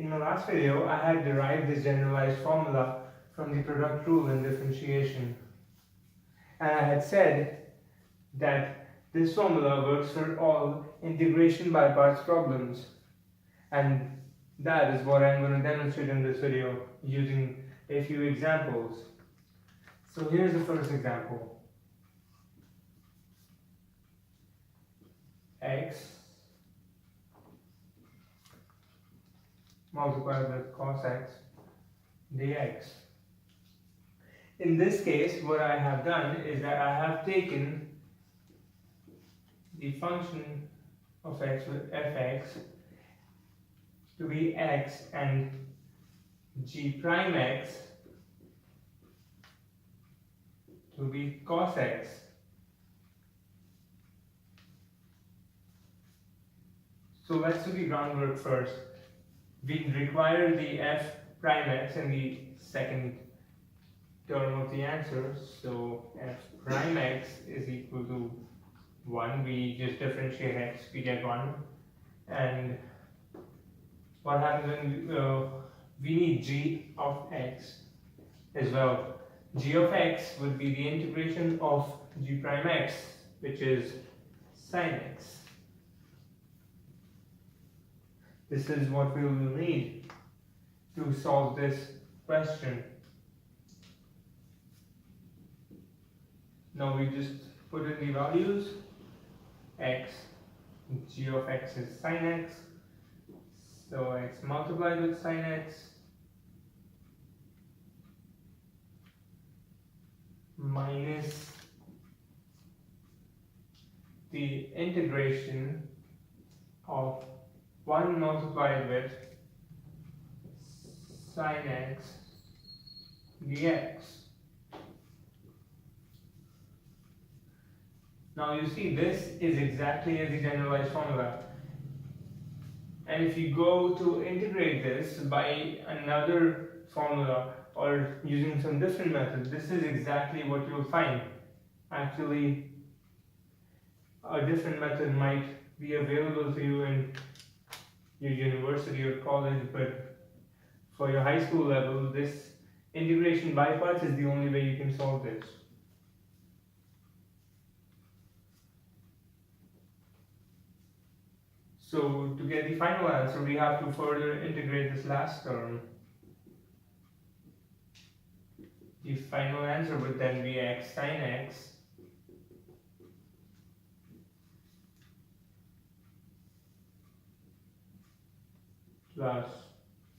In my last video, I had derived this generalized formula from the product rule in differentiation. And I had said that this formula works for all integration by parts problems. And that is what I'm going to demonstrate in this video using a few examples. So here's the first example. X multiplied with cos x dx. In this case, what I have done is that I have taken the function of x with fx to be x and g prime x to be cos x. So let's do the groundwork first. We require the f prime x in the second term of the answer. So f prime x is equal to 1. We just differentiate x, we get 1. And what happens when we need g of x as well. G of x would be the integration of g prime x, which is sine x. This is what we will need to solve this question. Now we just put in the values. X, g of x is sine x, so x multiplied with sine x minus the integration of 1 multiplied with sine x dx. Now you see, this is exactly as the generalized formula. And if you go to integrate this by another formula or using some different method, this is exactly what you'll find. Actually, a different method might be available to you in your university or college, but for your high school level, this integration by parts is the only way you can solve this. So to get the final answer, we have to further integrate this last term. The final answer would then be x sine x plus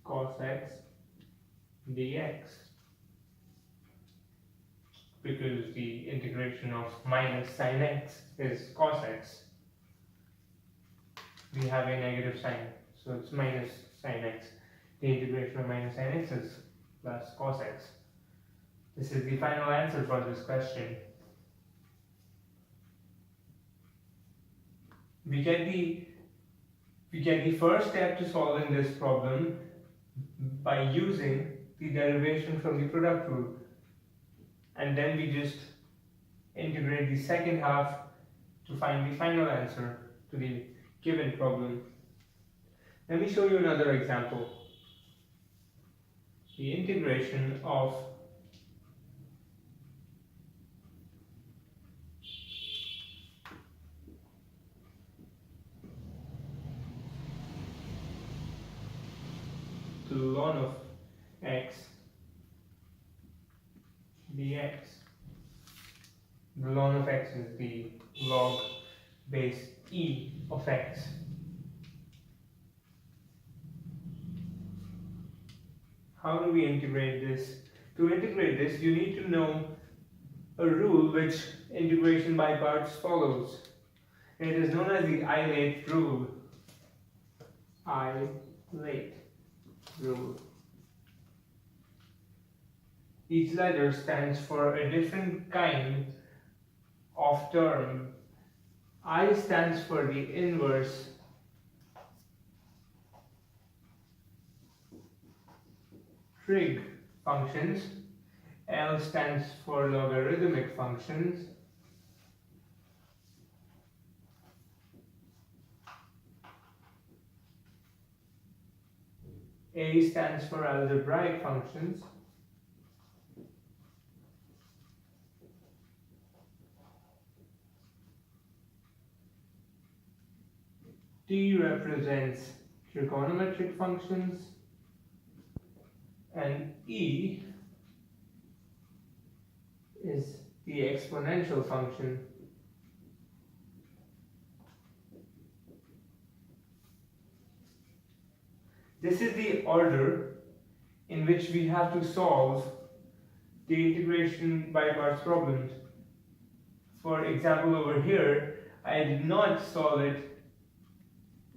cos x dx, because the integration of minus sine x is cos x. We have a negative sign, so it's minus sine x. The integration of minus sine x is plus cos x. This is the final answer for this question. We get the first step to solving this problem by using the derivation from the product rule, and then we just integrate the second half to find the final answer to the given problem. Let me show you another example. The integration of the ln of x dx. The ln of x is the log base e of x. How do we integrate this? To integrate this, you need to know a rule which integration by parts follows. It is known as the ILATE rule. ILATE rule. Each letter stands for a different kind of term. I stands for the inverse, trig functions. L stands for logarithmic functions. A stands for algebraic functions. T represents trigonometric functions, and E is the exponential function. This is the order in which we have to solve the integration by parts problems. For example, over here, I did not solve it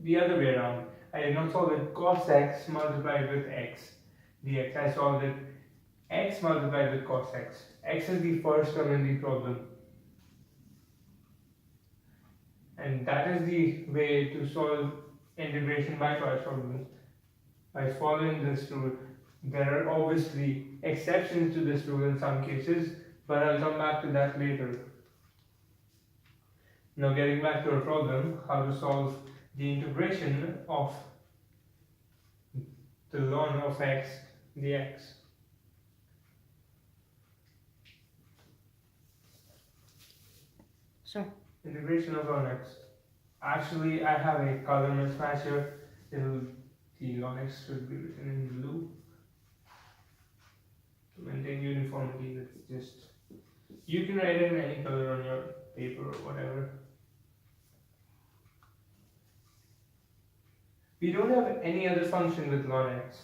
the other way around. I did not solve it cos x multiplied with x dx. I solved it x multiplied with cos x. X is the first term in the problem. And that is the way to solve integration by parts problems, by following this rule. There are obviously exceptions to this rule in some cases, but I'll come back to that later. Now getting back to our problem, how to solve the integration of the ln of x dx. Sure. Integration of ln x. Actually, I have a color mismatch here. The ln x should be written in blue. To maintain uniformity, it's just, you can write it in any color on your paper or whatever. We don't have any other function with ln x.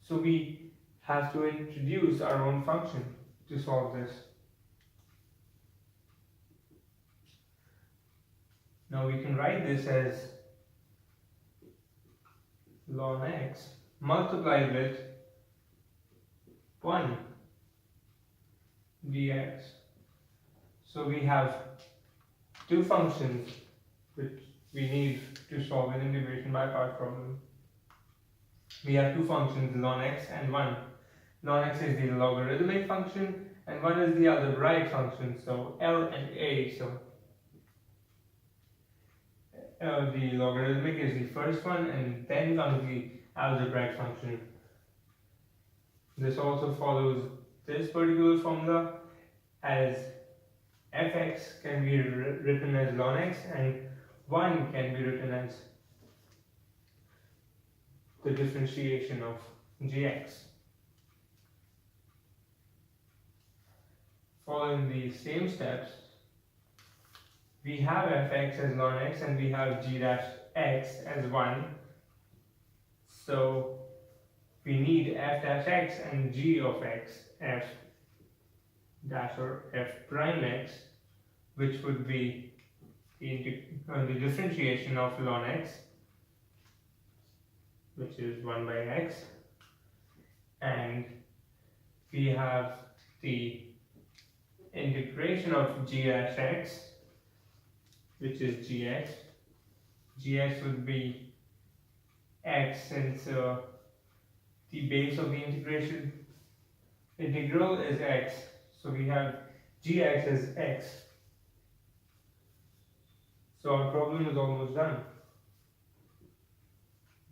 So we have to introduce our own function to solve this. Now we can write this as ln x multiplied with 1 dx. So we have two functions which we need to solve an integration by parts problem. We have two functions, ln x and 1. Ln x is the logarithmic function and 1 is the algebraic function, so L and A. So the logarithmic is the first one, and then comes the algebraic function. This also follows this particular formula, as fx can be written as ln x and 1 can be written as the differentiation of gx. Following the same steps, we have fx as ln x and we have g dash x as 1. So we need f dash x and g of x, f dash or f prime x, which would be the differentiation of ln x, which is 1 by x, and we have the integration of g dash x, which is gx. Gx would be x, since the base of the integral is x, so we have gx as x. So our problem is almost done.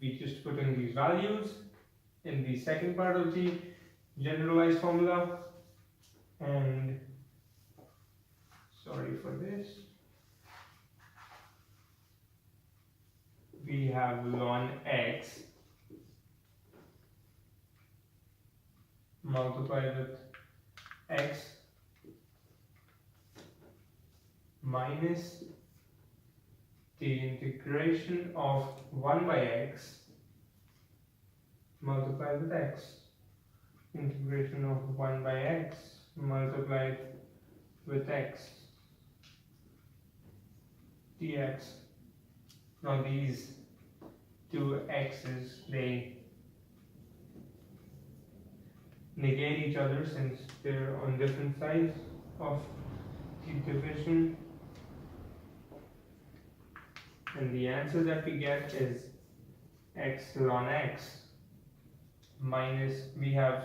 We just put in these values in the second part of the generalized formula, and sorry for this, we have ln x multiplied with x minus the integration of 1 by x multiplied with x. Integration of 1 by x multiplied with x dx. Now these two x's, they negate each other since they're on different sides of the division, and the answer that we get is x ln x minus, we have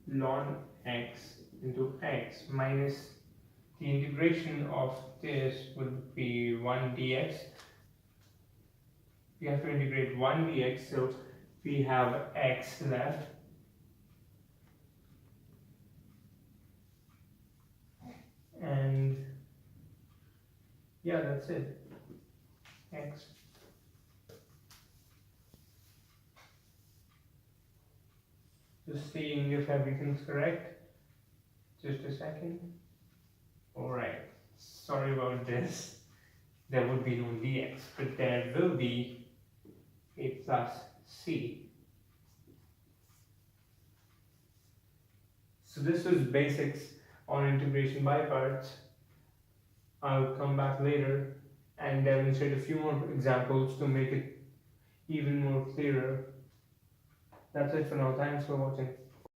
ln x into x minus the integration of this would be 1 dx, we have to integrate 1 dx, so we have x left. And yeah, that's it. X. Just seeing if everything's correct. Just a second. Alright, sorry about this. There would be no dx, but there will be a plus c. So this was basics on integration by parts. I'll come back later and demonstrate a few more examples to make it even more clearer. That's it for now. Thanks for watching.